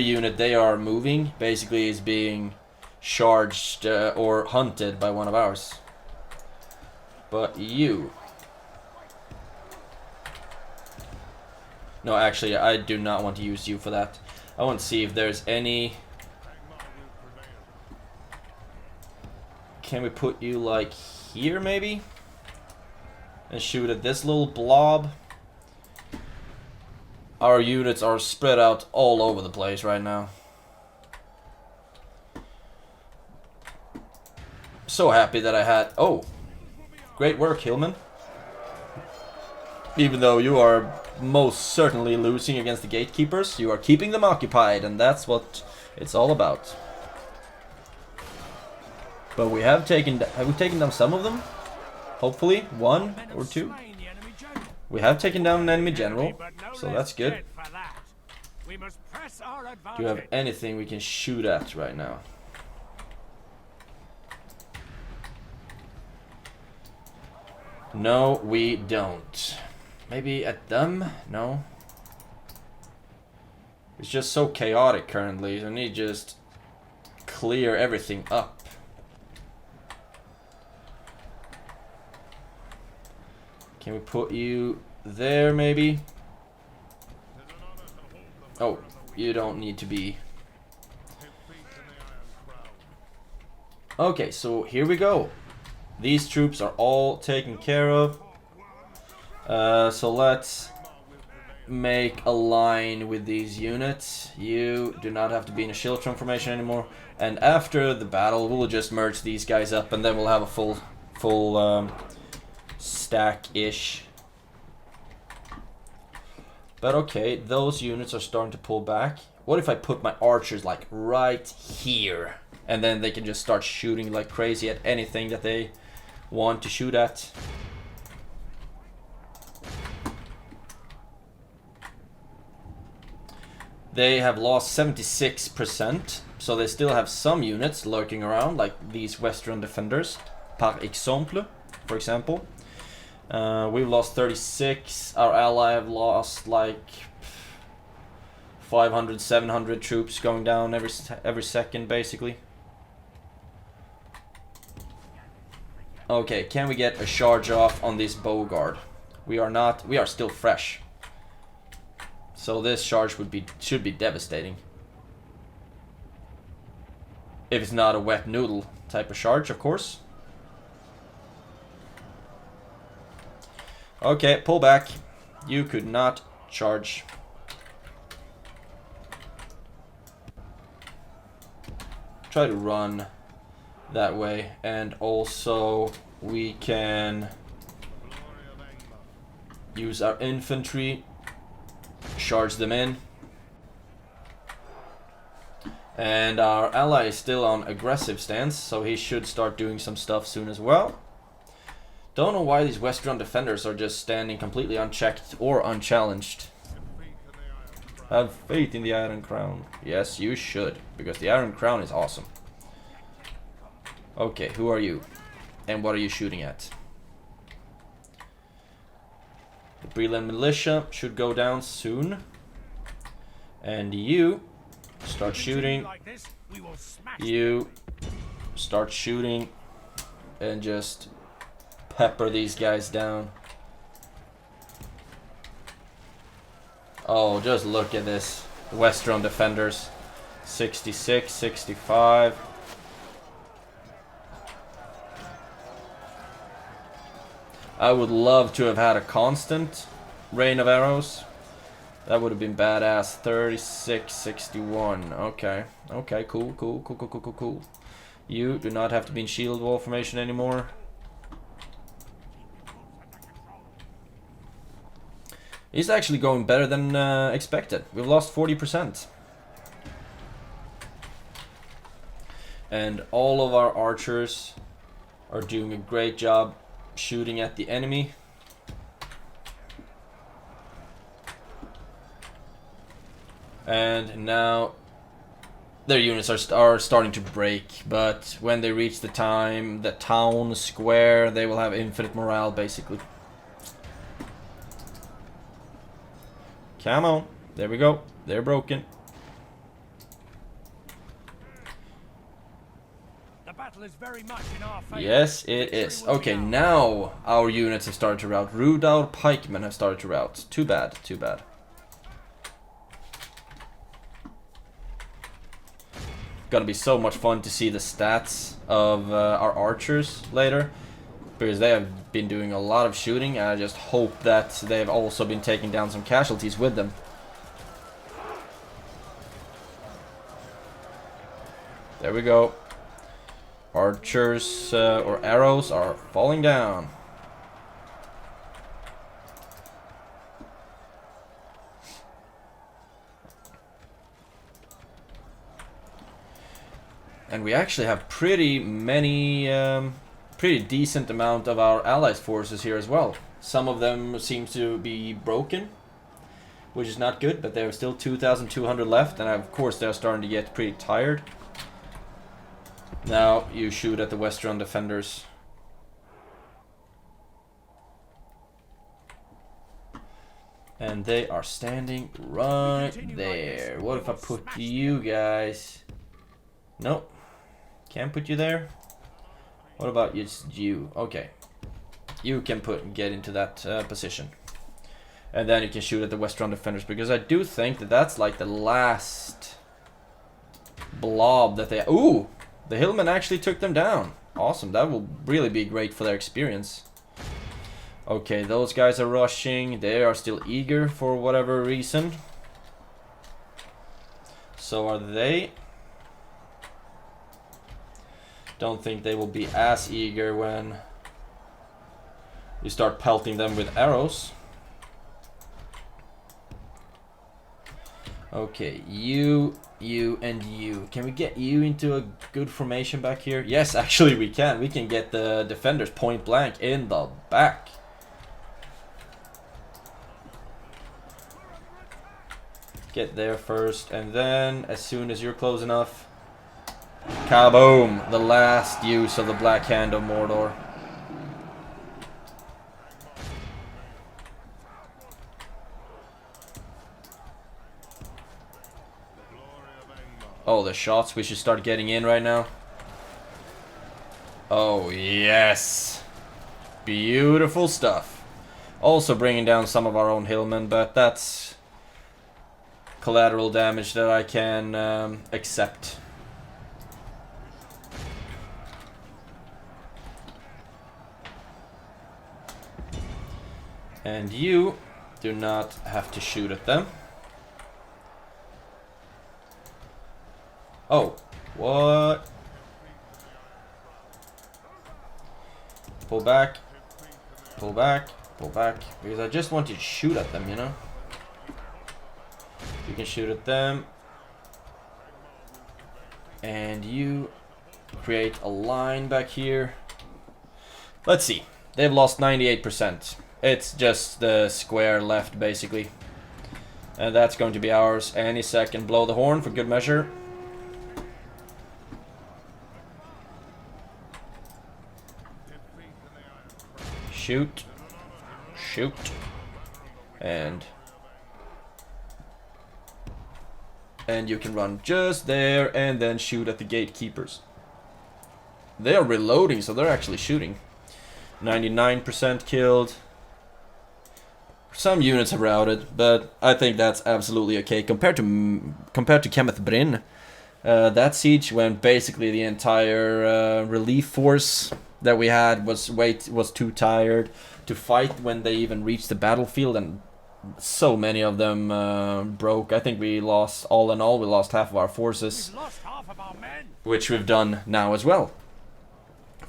unit they are moving basically is being charged or hunted by one of ours. But you... No, actually, I do not want to use you for that. I want to see if there's any... Can we put you like here maybe? And shoot at this little blob? Our units are spread out all over the place right now. So happy that I had... Oh! Great work, Hillman. Even though you are most certainly losing against the gatekeepers, you are keeping them occupied, and that's what it's all about. But we have we taken down some of them? Hopefully, 1 or 2. We have taken down an enemy general, so that's good. Do you have anything we can shoot at right now? No, we don't. Maybe at them? No. It's just so chaotic currently, so I need to just clear everything up. Can we put you there, maybe? Oh, you don't need to be. Okay, so here we go. These troops are all taken care of. So let's make a line with these units. You do not have to be in a shield transformation anymore. And after the battle, we'll just merge these guys up, and then we'll have a full stack-ish. But okay, those units are starting to pull back. What if I put my archers like right here? And then they can just start shooting like crazy at anything that they want to shoot at. They have lost 76%, so they still have some units lurking around, like these Western defenders, par exemple, for example. We've lost 36, our ally have lost like 500, 700 troops going down every second, basically. Okay, can we get a charge off on this bow guard? We are still fresh. So this charge should be devastating. If it's not a wet noodle type of charge, of course. Okay, pull back. You could not charge. Try to run that way, and also we can use our infantry, charge them in, and our ally is still on aggressive stance, so he should start doing some stuff soon as well. Don't know why these Western defenders are just standing completely unchecked or unchallenged. Have faith in the Iron Crown. Yes, you should, because the Iron Crown is awesome. Okay, who are you? And what are you shooting at? The BREE militia should go down soon. And you start shooting. You start shooting and just pepper these guys down. Oh, just look at this. Western defenders. 66, 65. I would love to have had a constant rain of arrows. That would have been badass. 36, 61. Okay. Okay, cool. You do not have to be in shield wall formation anymore. It's actually going better than expected. We've lost 40%. And all of our archers are doing a great job shooting at the enemy. And now their units are starting to break, but when they reach the town square, they will have infinite morale, basically. Come on, there we go. They're broken. The battle is very much in our favor. Yes, it is. Okay, now our units have started to rout. Rudolph pikemen have started to rout. Too bad, too bad. Gonna be so much fun to see the stats of our archers later, because they have been doing a lot of shooting, and I just hope that they've also been taking down some casualties with them. There we go. Archers or arrows are falling down. And we actually have pretty decent amount of our allies' forces here as well. Some of them seem to be broken, which is not good, but there are still 2,200 left, and of course they're starting to get pretty tired. Now you shoot at the Western defenders. And they are standing right there. What if I put you guys? Nope. Can't put you there. What about you? Okay. You can get into that position. And then you can shoot at the Western defenders, because I do think that that's like the last blob that they... Ooh! The hillmen actually took them down. Awesome. That will really be great for their experience. Okay, those guys are rushing. They are still eager for whatever reason. So are they. Don't think they will be as eager when you start pelting them with arrows. Okay, you, and you. Can we get you into a good formation back here? Yes, actually we can. We can get the defenders point blank in the back. get there first, and then as soon as you're close enough, kaboom! The last use of the Black Hand of Mordor. Oh, the shots we should start getting in right now. Oh, yes. Beautiful stuff. Also bringing down some of our own hillmen, but that's collateral damage that I can accept. And you do not have to shoot at them. Oh, what? Pull back, pull back, pull back, because I just want to shoot at them, you know? You can shoot at them. And you create a line back here. Let's see. They've lost 98%. It's just the square left, basically. And that's going to be ours any second. Blow the horn for good measure. Shoot. Shoot. And you can run just there and then shoot at the gatekeepers. They are reloading, so they're actually shooting. 99% killed. Some units have routed, but I think that's absolutely okay compared to Kenneth Bryn. That siege, when basically the entire relief force that we had was too tired to fight when they even reached the battlefield, and so many of them broke. I think we lost, all in all, we lost half of our forces, which we've done now as well.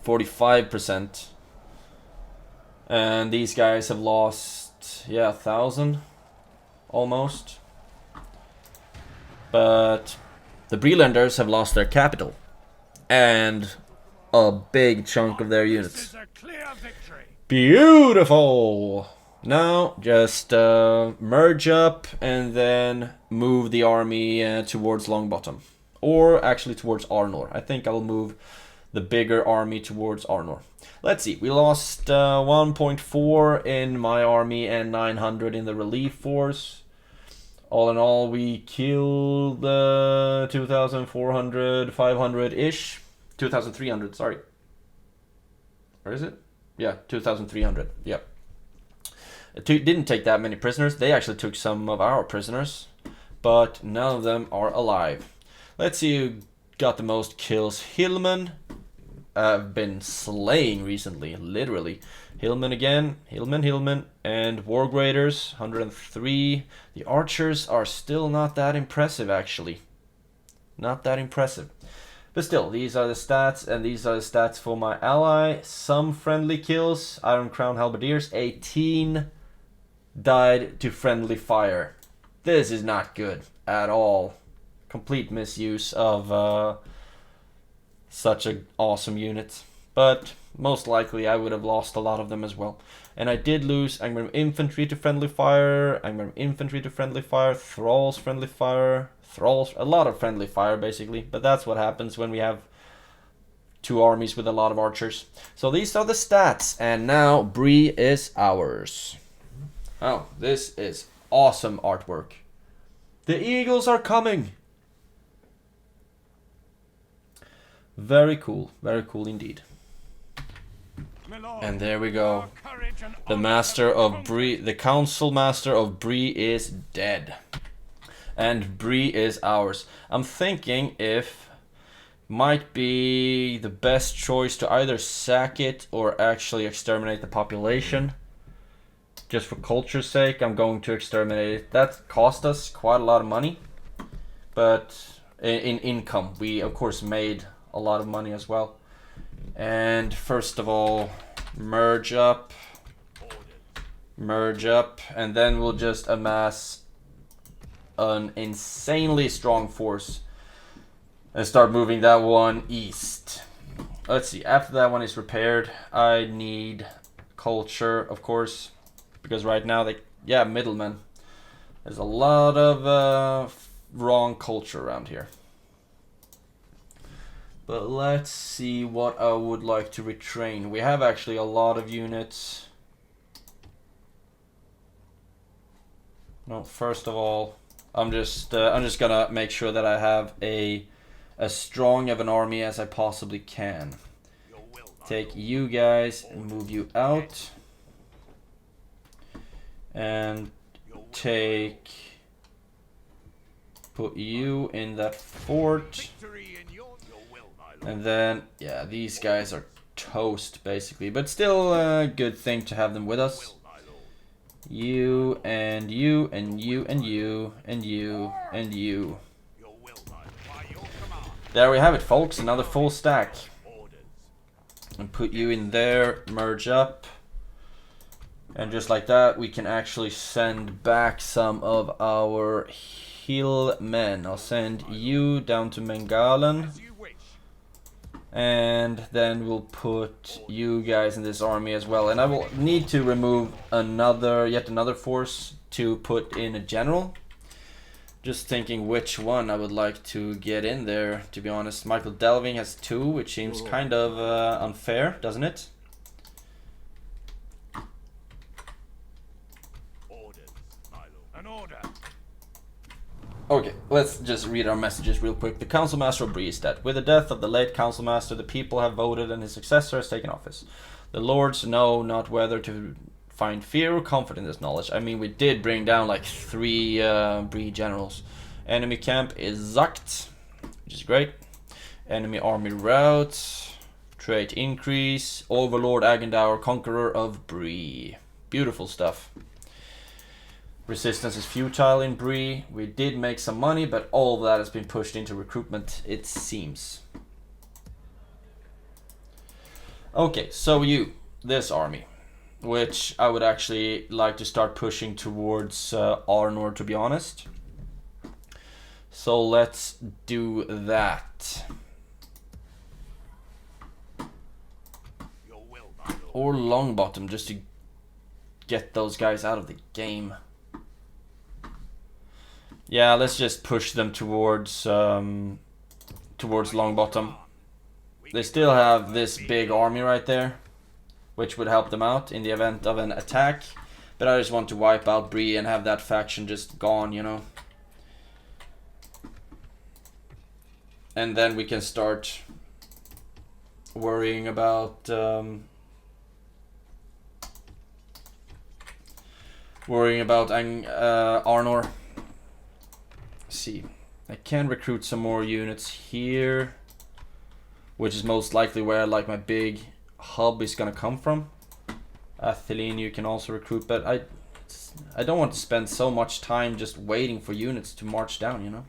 45%. And these guys have lost, yeah, 1,000 almost. But the Breelanders have lost their capital and a big chunk of their units. Beautiful! Now just merge up and then move the army towards Longbottom, or actually towards Arnor. I think I'll move the bigger army towards Arnor. Let's see, we lost 1.4 in my army and 900 in the relief force. All in all, we killed 2,400, 500-ish. 2,300, sorry. Where is it? Yeah, 2,300, yep. It didn't take that many prisoners. They actually took some of our prisoners, but none of them are alive. Let's see who got the most kills. Hillman have been slaying recently, literally. Hillman again, Hillman, and War Graders, 103. The archers are still not that impressive, actually. Not that impressive. But still, these are the stats, and these are the stats for my ally. Some friendly kills. Iron Crown Halberdiers, 18 died to friendly fire. This is not good at all. Complete misuse of such an awesome unit. But most likely I would have lost a lot of them as well. And I did lose Angmar Infantry to friendly fire, Angmar Infantry to friendly fire, Thralls friendly fire, Thralls, a lot of friendly fire basically. But that's what happens when we have two armies with a lot of archers. So these are the stats, and now BREE is ours. Oh, this is awesome artwork. The eagles are coming! Very cool indeed. And there we go. The master of BREE, the council master of BREE is dead. And BREE is ours. I'm thinking if might be the best choice to either sack it or actually exterminate the population. Just for culture's sake, I'm going to exterminate it. That cost us quite a lot of money. But in income, we of course made a lot of money as well. And first of all, merge up, and then we'll just amass an insanely strong force and start moving that one east. Let's see, after that one is repaired, I need culture, of course, because right now they, yeah, middlemen. There's a lot of wrong culture around here. But let's see what I would like to retrain. We have actually a lot of units. No, first of all, I'm just gonna make sure that I have as strong of an army as I possibly can. Take you guys and move you out, and put you in that fort, and then yeah, these guys are toast basically, but still a good thing to have them with us. You and you and you and you and you and you. There we have it, folks, another full stack. And put you in there, merge up. And just like that, we can actually send back some of our hill men. I'll send you down to Mengalen. And then we'll put you guys in this army as well. And I will need to remove yet another force to put in a general. Just thinking which one I would like to get in there, to be honest. Michael Delving has 2, which seems kind of unfair, doesn't it? An order. Okay, let's just read our messages real quick. The Council Master of BREE is dead. With the death of the late Council Master, the people have voted and his successor has taken office. The Lords know not whether to find fear or comfort in this knowledge. I mean, we did bring down like 3 BREE generals. Enemy camp is Zucked, which is great. Enemy army rout. Trait increase. Overlord Agendaur, Conqueror of BREE. Beautiful stuff. Resistance is futile in BREE. We did make some money, but all of that has been pushed into recruitment, it seems. Okay, so this army, which I would actually like to start pushing towards Arnor, to be honest. So let's do that. Or Longbottom, just to get those guys out of the game. Yeah, let's just push them towards Longbottom. They still have this big army right there, which would help them out in the event of an attack. But I just want to wipe out BREE and have that faction just gone, you know. And then we can start worrying about Arnor. See, I can recruit some more units here, which is most likely where like my big hub is gonna come from. Atheline you can also recruit, but I don't want to spend so much time just waiting for units to march down, you know.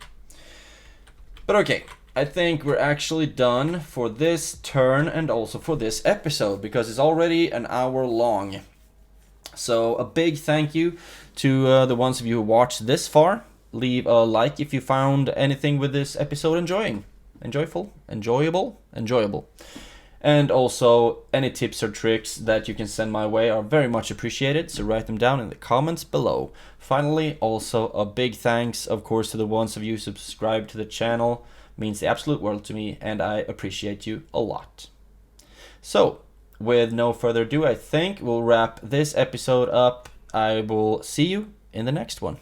But okay, I think we're actually done for this turn and also for this episode, because it's already an hour long. So a big thank you to the ones of you who watched this far. Leave a like if you found anything with this episode enjoyable. And also any tips or tricks that you can send my way are very much appreciated, so write them down in the comments below. Finally, also a big thanks of course to the ones of you who subscribe to the channel. It means the absolute world to me and I appreciate you a lot. So with no further ado, I think we'll wrap this episode up. I will see you in the next one.